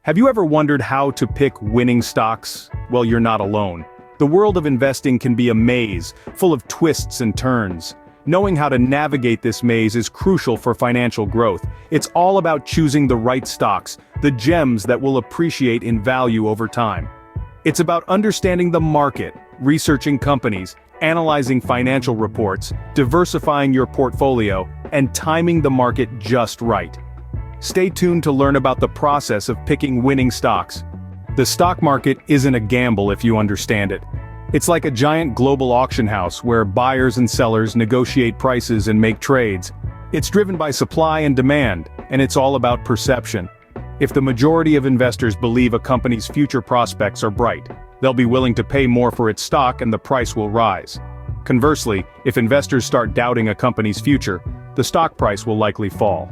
Have you ever wondered how to pick winning stocks? Well, you're not alone. The world of investing can be a maze, full of twists and turns. Knowing how to navigate this maze is crucial for financial growth. It's all about choosing the right stocks, the gems that will appreciate in value over time. It's about understanding the market, researching companies, analyzing financial reports, diversifying your portfolio, and timing the market just right. Stay tuned to learn about the process of picking winning stocks. The stock market isn't a gamble if you understand it. It's like a giant global auction house where buyers and sellers negotiate prices and make trades. It's driven by supply and demand, and it's all about perception. If the majority of investors believe a company's future prospects are bright, they'll be willing to pay more for its stock and the price will rise. Conversely, if investors start doubting a company's future, the stock price will likely fall.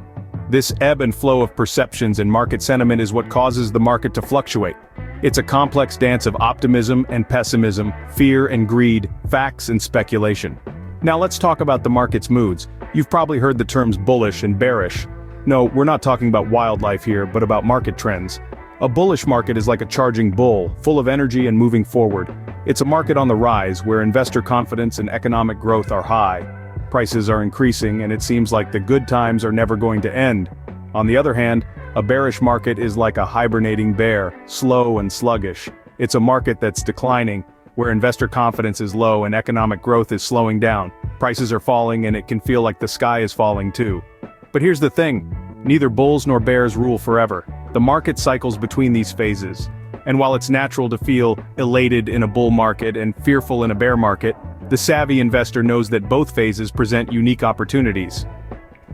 This ebb and flow of perceptions and market sentiment is what causes the market to fluctuate. It's a complex dance of optimism and pessimism, fear and greed, facts and speculation. Now let's talk about the market's moods. You've probably heard the terms bullish and bearish. No, we're not talking about wildlife here, but about market trends. A bullish market is like a charging bull, full of energy and moving forward. It's a market on the rise where investor confidence and economic growth are high. Prices are increasing and it seems like the good times are never going to end. On the other hand, a bearish market is like a hibernating bear, slow and sluggish. It's a market that's declining, where investor confidence is low and economic growth is slowing down. Prices are falling and it can feel like the sky is falling too. But here's the thing, neither bulls nor bears rule forever. The market cycles between these phases. And while it's natural to feel elated in a bull market and fearful in a bear market, the savvy investor knows that both phases present unique opportunities.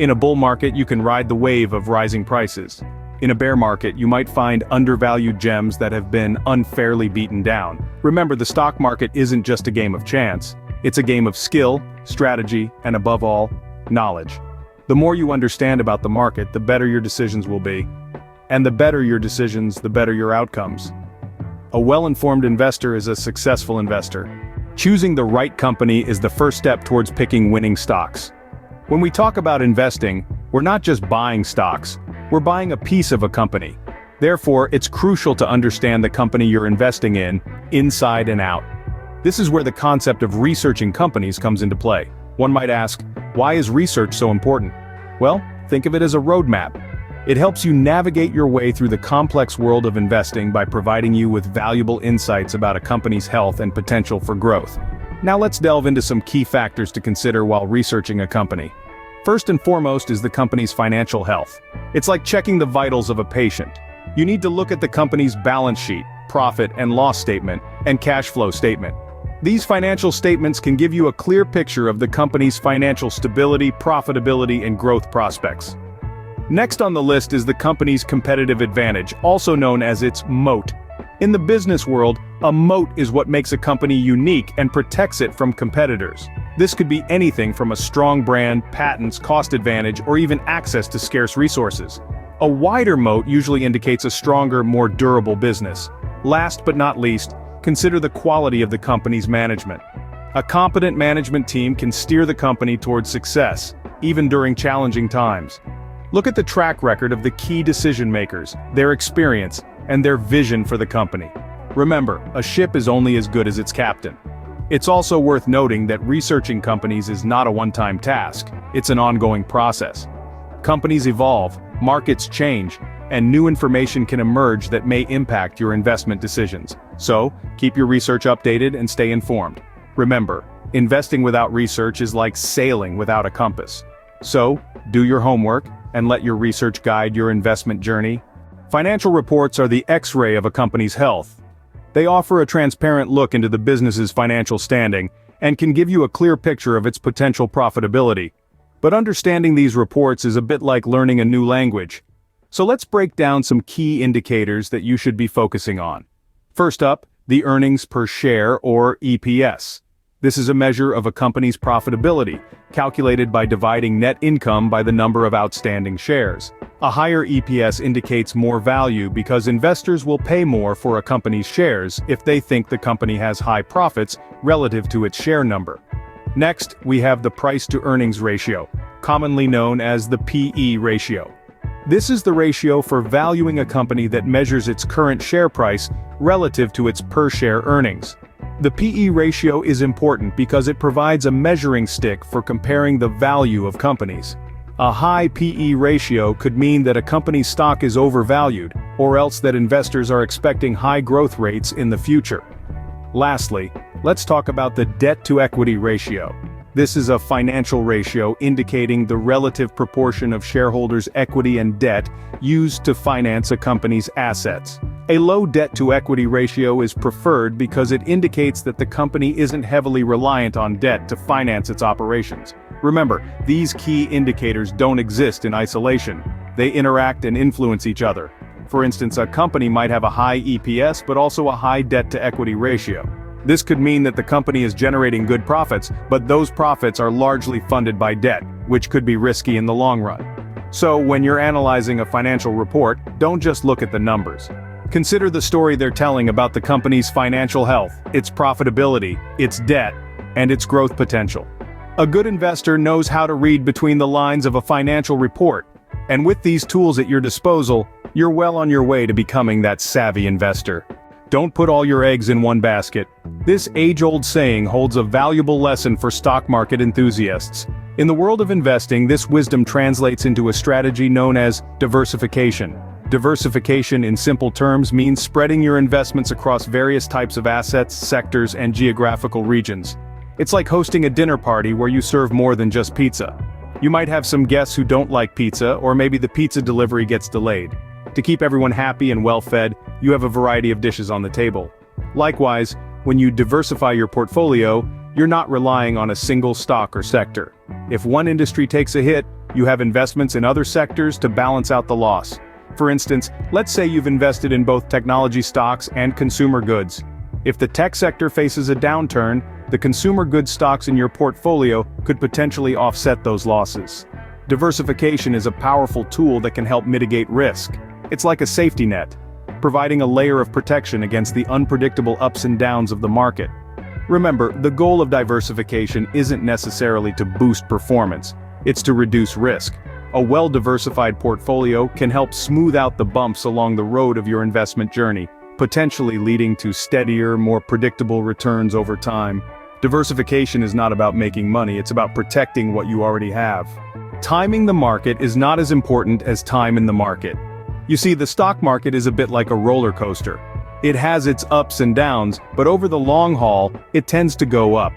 In a bull market, you can ride the wave of rising prices. In a bear market, you might find undervalued gems that have been unfairly beaten down. Remember, the stock market isn't just a game of chance. It's a game of skill, strategy, and above all, knowledge. The more you understand about the market, the better your decisions will be. And the better your decisions, the better your outcomes. A well-informed investor is a successful investor. Choosing the right company is the first step towards picking winning stocks. When we talk about investing, we're not just buying stocks, we're buying a piece of a company. Therefore, it's crucial to understand the company you're investing in, inside and out. This is where the concept of researching companies comes into play. One might ask, why is research so important? Well, think of it as a roadmap. It helps you navigate your way through the complex world of investing by providing you with valuable insights about a company's health and potential for growth. Now let's delve into some key factors to consider while researching a company. First and foremost is the company's financial health. It's like checking the vitals of a patient. You need to look at the company's balance sheet, profit and loss statement, and cash flow statement. These financial statements can give you a clear picture of the company's financial stability, profitability, and growth prospects. Next on the list is the company's competitive advantage, also known as its moat. In the business world, a moat is what makes a company unique and protects it from competitors. This could be anything from a strong brand, patents, cost advantage, or even access to scarce resources. A wider moat usually indicates a stronger, more durable business. Last but not least, consider the quality of the company's management. A competent management team can steer the company towards success, even during challenging times. Look at the track record of the key decision makers, their experience, and their vision for the company. Remember, a ship is only as good as its captain. It's also worth noting that researching companies is not a one-time task, it's an ongoing process. Companies evolve, markets change, and new information can emerge that may impact your investment decisions. So, keep your research updated and stay informed. Remember, investing without research is like sailing without a compass. So, do your homework, and let your research guide your investment journey. Financial reports are the X-ray of a company's health. They offer a transparent look into the business's financial standing, and can give you a clear picture of its potential profitability. But understanding these reports is a bit like learning a new language. So let's break down some key indicators that you should be focusing on. First up, the earnings per share or EPS. This is a measure of a company's profitability, calculated by dividing net income by the number of outstanding shares. A higher EPS indicates more value because investors will pay more for a company's shares if they think the company has high profits relative to its share number. Next, we have the price-to-earnings ratio, commonly known as the PE ratio. This is the ratio for valuing a company that measures its current share price relative to its per-share earnings. The PE ratio is important because it provides a measuring stick for comparing the value of companies. A high PE ratio could mean that a company's stock is overvalued, or else that investors are expecting high growth rates in the future. Lastly, let's talk about the debt-to-equity ratio. This is a financial ratio indicating the relative proportion of shareholders' equity and debt used to finance a company's assets. A low debt-to-equity ratio is preferred because it indicates that the company isn't heavily reliant on debt to finance its operations. Remember, these key indicators don't exist in isolation. They interact and influence each other. For instance, a company might have a high EPS but also a high debt-to-equity ratio. This could mean that the company is generating good profits, but those profits are largely funded by debt, which could be risky in the long run. So, when you're analyzing a financial report, don't just look at the numbers. Consider the story they're telling about the company's financial health, its profitability, its debt, and its growth potential. A good investor knows how to read between the lines of a financial report, and with these tools at your disposal, you're well on your way to becoming that savvy investor. Don't put all your eggs in one basket. This age-old saying holds a valuable lesson for stock market enthusiasts. In the world of investing, this wisdom translates into a strategy known as diversification. Diversification, in simple terms, means spreading your investments across various types of assets, sectors, and geographical regions. It's like hosting a dinner party where you serve more than just pizza. You might have some guests who don't like pizza, or maybe the pizza delivery gets delayed. To keep everyone happy and well-fed, you have a variety of dishes on the table. Likewise, when you diversify your portfolio, you're not relying on a single stock or sector. If one industry takes a hit, you have investments in other sectors to balance out the loss. For instance, let's say you've invested in both technology stocks and consumer goods. If the tech sector faces a downturn, the consumer goods stocks in your portfolio could potentially offset those losses. Diversification is a powerful tool that can help mitigate risk. It's like a safety net, providing a layer of protection against the unpredictable ups and downs of the market. Remember, the goal of diversification isn't necessarily to boost performance, it's to reduce risk. A well-diversified portfolio can help smooth out the bumps along the road of your investment journey, potentially leading to steadier, more predictable returns over time. Diversification is not about making money, it's about protecting what you already have. Timing the market is not as important as time in the market. You see, the stock market is a bit like a roller coaster. It has its ups and downs, but over the long haul, it tends to go up.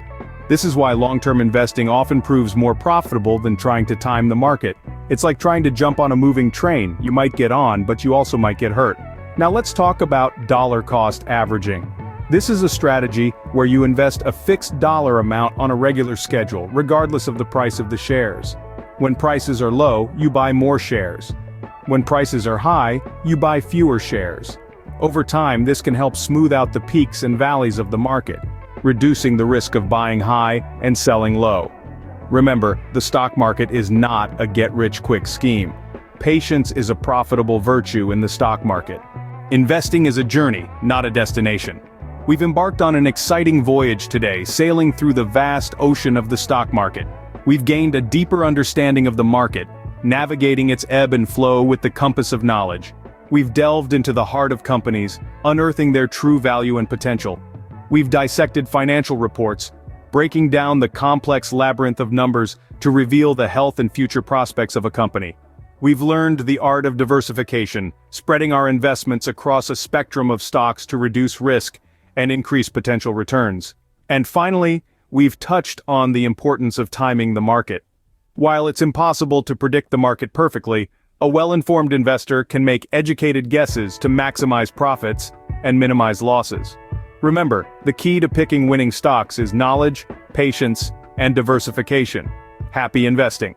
This is why long-term investing often proves more profitable than trying to time the market. It's like trying to jump on a moving train. You might get on, but you also might get hurt. Now let's talk about dollar cost averaging. This is a strategy where you invest a fixed dollar amount on a regular schedule, regardless of the price of the shares. When prices are low, you buy more shares. When prices are high, you buy fewer shares. Over time, this can help smooth out the peaks and valleys of the market, reducing the risk of buying high and selling low. Remember, the stock market is not a get-rich-quick scheme. Patience is a profitable virtue in the stock market. Investing is a journey, not a destination. We've embarked on an exciting voyage today, sailing through the vast ocean of the stock market. We've gained a deeper understanding of the market, navigating its ebb and flow with the compass of knowledge. We've delved into the heart of companies, unearthing their true value and potential. We've dissected financial reports, breaking down the complex labyrinth of numbers to reveal the health and future prospects of a company. We've learned the art of diversification, spreading our investments across a spectrum of stocks to reduce risk and increase potential returns. And finally, we've touched on the importance of timing the market. While it's impossible to predict the market perfectly, a well-informed investor can make educated guesses to maximize profits and minimize losses. Remember, the key to picking winning stocks is knowledge, patience, and diversification. Happy investing!